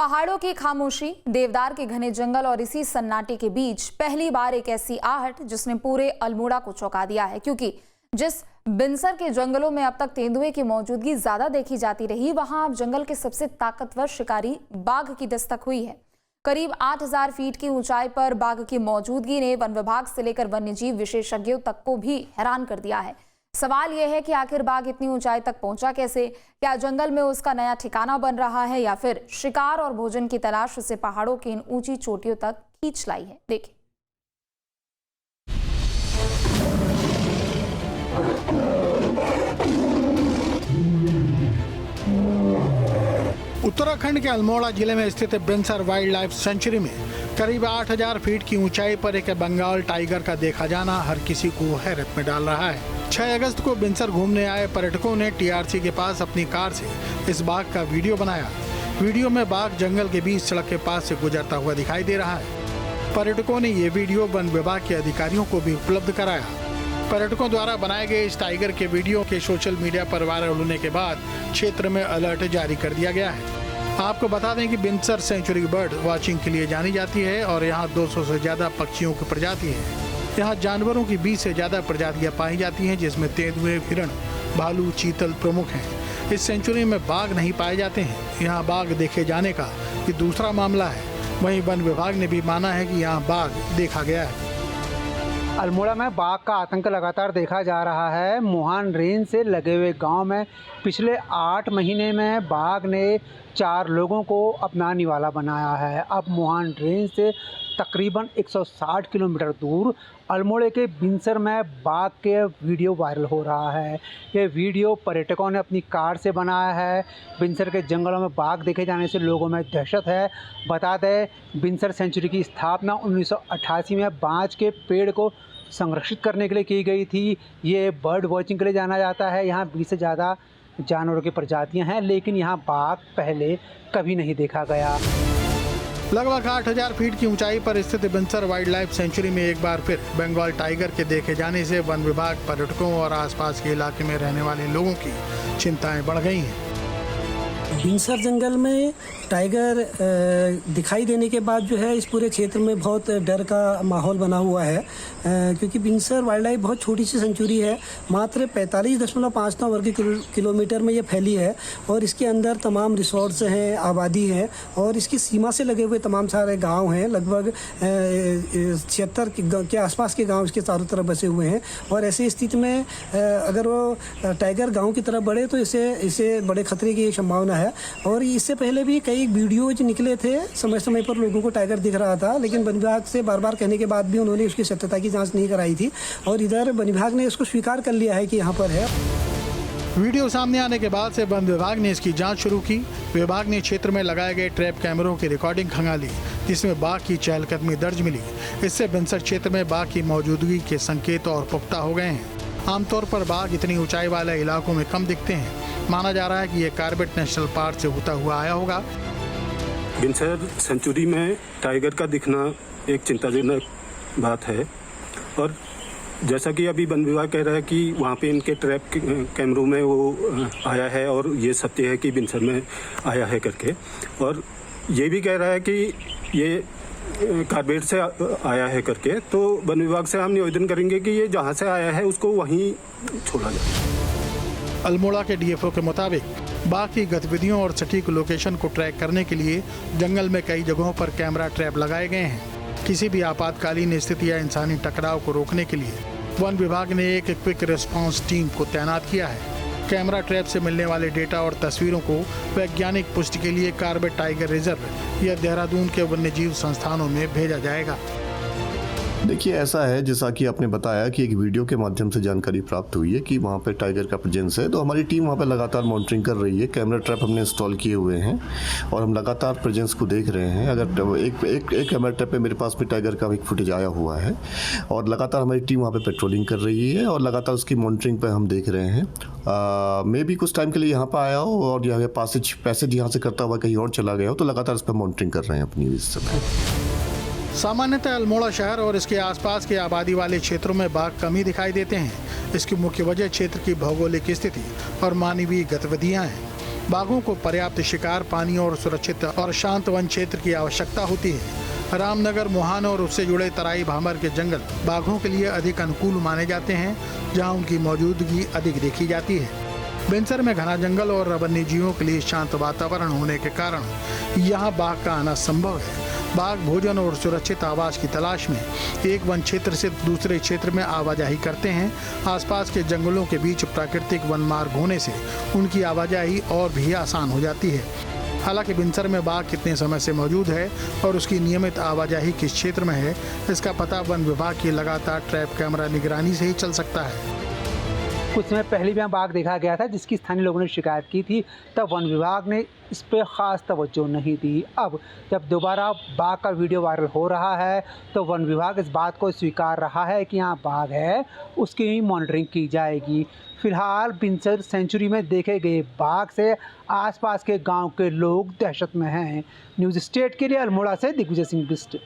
पहाड़ों की खामोशी, देवदार के घने जंगल और इसी सन्नाटे के बीच पहली बार एक ऐसी आहट जिसने पूरे अल्मोड़ा को चौंका दिया है। क्योंकि जिस बिनसर के जंगलों में अब तक तेंदुए की मौजूदगी ज्यादा देखी जाती रही, वहां अब जंगल के सबसे ताकतवर शिकारी बाघ की दस्तक हुई है। करीब 8000 फीट की ऊंचाई पर बाघ की मौजूदगी ने वन विभाग से लेकर वन्यजीव विशेषज्ञों तक को भी हैरान कर दिया है। सवाल यह है कि आखिर बाघ इतनी ऊंचाई तक पहुंचा कैसे? क्या जंगल में उसका नया ठिकाना बन रहा है या फिर शिकार और भोजन की तलाश उसे पहाड़ों की इन ऊंची चोटियों तक खींच लाई है? देखिए। उत्तराखंड के अल्मोड़ा जिले में स्थित बिनसर वाइल्ड लाइफ सेंचुरी में करीब 8000 फीट की ऊंचाई पर एक बंगाल टाइगर का देखा जाना हर किसी को हैरत में डाल रहा है। 6 अगस्त को बिनसर घूमने आए पर्यटकों ने टीआरसी के पास अपनी कार से इस बाघ का वीडियो बनाया। वीडियो में बाघ जंगल के बीच सड़क के पास से गुजरता हुआ दिखाई दे रहा है। पर्यटकों ने ये वीडियो वन विभाग के अधिकारियों को भी उपलब्ध कराया। पर्यटकों द्वारा बनाए गए इस टाइगर के वीडियो के सोशल मीडिया पर वायरल होने के बाद क्षेत्र में अलर्ट जारी कर दिया गया है। आपको बता दें कि बिनसर सेंचुरी बर्ड वॉचिंग के लिए जानी जाती है और यहाँ 200 से ज्यादा पक्षियों की प्रजाति है। यहाँ जानवरों की 20 से ज्यादा प्रजातियाँ पाई जाती हैं, जिसमें तेंदुए, हिरण, भालू, चीतल प्रमुख हैं। इस सेंचुरी में बाघ नहीं पाए जाते हैं। यहाँ बाघ देखे जाने का ये दूसरा मामला है। वहीं वन विभाग ने भी माना है कि यहाँ बाघ देखा गया है। अल्मोड़ा में बाघ का आतंक लगातार देखा जा रहा है। मोहान रेंज से लगे हुए गांव में पिछले 8 महीने में बाघ ने 4 लोगों को अपना निवाला बनाया है। अब मोहान रेंज से तकरीबन 160 किलोमीटर दूर अल्मोड़े के बिनसर में बाघ के वीडियो वायरल हो रहा है। ये वीडियो पर्यटकों ने अपनी कार से बनाया है। बिनसर के जंगलों में बाघ देखे जाने से लोगों में दहशत है। बता दें, बिनसर सेंचुरी की स्थापना 1988 में बांज के पेड़ को संरक्षित करने के लिए की गई थी। ये बर्ड वॉचिंग के लिए जाना जाता है। यहाँ 20 से ज़्यादा जानवरों की प्रजातियाँ हैं, लेकिन यहाँ बाघ पहले कभी नहीं देखा गया। लगभग 8000 फीट की ऊंचाई पर स्थित बिनसर वाइल्ड लाइफ सेंचुरी में एक बार फिर बंगाल टाइगर के देखे जाने से वन विभाग, पर्यटकों और आसपास के इलाके में रहने वाले लोगों की चिंताएं बढ़ गई हैं। बिनसर जंगल में टाइगर दिखाई देने के बाद जो है इस पूरे क्षेत्र में बहुत डर का माहौल बना हुआ है, क्योंकि बिनसर वाइल्ड लाइफ बहुत छोटी सी सेंचुरी है। मात्र 45.59 वर्ग किलोमीटर में ये फैली है और इसके अंदर तमाम रिसोर्ट्स हैं, आबादी है और इसकी सीमा से लगे हुए तमाम सारे गांव हैं। लगभग 76 के आसपास के गांव इसके चारों तरफ बसे हुए हैं। और ऐसी स्थिति में अगर वो टाइगर गाँव की तरफ बढ़े तो इसे बड़े खतरे की संभावना है। और इससे पहले भी कई वीडियोज निकले थे, समय समय पर लोगों को टाइगर दिख रहा था, लेकिन वन विभाग से बार बार कहने के बाद भी उन्होंने उसकी सत्यता की जांच नहीं कराई थी। और इधर वन विभाग ने इसको स्वीकार कर लिया है कि यहाँ पर है। वीडियो सामने आने के बाद से वन विभाग ने इसकी जांच शुरू की। विभाग ने क्षेत्र में लगाए गए ट्रैप कैमरों की रिकॉर्डिंग खंगाली, जिसमें बाघ की चहलकदमी दर्ज मिली। इससे बिनसर क्षेत्र में बाघ की मौजूदगी के संकेत और पुख्ता हो गए हैं। आमतौर पर बाघ इतनी ऊंचाई वाले इलाकों में कम दिखते हैं। माना जा रहा है कि ये कार्बेट नेशनल पार्क से होता हुआ आया होगा। बिनसर सेंचुरी में टाइगर का दिखना एक चिंताजनक बात है। और जैसा कि अभी वन विभाग कह रहा है कि वहाँ पे इनके ट्रैप कैमरों में वो आया है और ये सत्य है कि बिनसर में आया है करके। और ये भी कह रहा है कि ये कार्बेट से आया है करके। तो वन विभाग से हम निवेदन करेंगे कि ये जहाँ से आया है उसको वहीं छोड़ा जाए। अल्मोड़ा के डीएफओ के मुताबिक बाघ की गतिविधियों और सटीक लोकेशन को ट्रैक करने के लिए जंगल में कई जगहों पर कैमरा ट्रैप लगाए गए हैं। किसी भी आपातकालीन स्थिति या इंसानी टकराव को रोकने के लिए वन विभाग ने एक क्विक रिस्पांस टीम को तैनात किया है। कैमरा ट्रैप से मिलने वाले डेटा और तस्वीरों को वैज्ञानिक पुष्टि के लिए कार्बेट टाइगर रिजर्व या देहरादून के वन्यजीव संस्थानों में भेजा जाएगा। देखिए, ऐसा है जैसा कि आपने बताया कि एक वीडियो के माध्यम से जानकारी प्राप्त हुई है कि वहाँ पे टाइगर का प्रेजेंस है। तो हमारी टीम वहाँ पे लगातार मॉनिटरिंग कर रही है। कैमरा ट्रैप हमने इंस्टॉल किए हुए हैं और हम लगातार प्रेजेंस को देख रहे हैं। अगर एक कैमरा ट्रैप पे मेरे पास भी टाइगर का एक फुटेज आया हुआ है और लगातार हमारी टीम वहाँ पे पेट्रोलिंग कर रही है और लगातार उसकी मॉनिटरिंग पर हम देख रहे हैं। मे भी कुछ टाइम के लिए यहाँ पर आया हो और यहाँ पैसेज यहाँ से करता हुआ कहीं और चला गया हो, तो लगातार इस पर मॉनिटरिंग कर रहे हैं अपनी इस समय। सामान्यतः अल्मोड़ा शहर और इसके आसपास के आबादी वाले क्षेत्रों में बाघ कम ही दिखाई देते हैं। इसकी मुख्य वजह क्षेत्र की भौगोलिक स्थिति और मानवीय गतिविधियां हैं। बाघों को पर्याप्त शिकार, पानी और सुरक्षित और शांत वन क्षेत्र की आवश्यकता होती है। रामनगर, मोहान और उससे जुड़े तराई भामर के जंगल बाघों के लिए अधिक अनुकूल माने जाते हैं, जहां उनकी मौजूदगी अधिक देखी जाती है। बिनसर में घना जंगल और वन्य जीवों के लिए शांत वातावरण होने के कारण यहाँ बाघ का आना संभव है। बाघ भोजन और सुरक्षित आवास की तलाश में एक वन क्षेत्र से दूसरे क्षेत्र में आवाजाही करते हैं। आसपास के जंगलों के बीच प्राकृतिक वन मार्ग होने से उनकी आवाजाही और भी आसान हो जाती है। हालांकि बिनसर में बाघ कितने समय से मौजूद है और उसकी नियमित आवाजाही किस क्षेत्र में है, इसका पता वन विभाग की लगातार ट्रैप कैमरा निगरानी से ही चल सकता है। कुछ समय पहले भी यहाँ बाघ देखा गया था, जिसकी स्थानीय लोगों ने शिकायत की थी, तब वन विभाग ने इस पे ख़ास तवज्जो नहीं दी। अब जब दोबारा बाघ का वीडियो वायरल हो रहा है तो वन विभाग इस बात को स्वीकार रहा है कि यहाँ बाघ है, उसकी ही मॉनिटरिंग की जाएगी। फिलहाल बिनसर सेंचुरी में देखे गए बाघ से आसपास के गांव के लोग दहशत में हैं। न्यूज़ स्टेट के लिए अल्मोड़ा से दिग्विजय सिंह बिस्ट।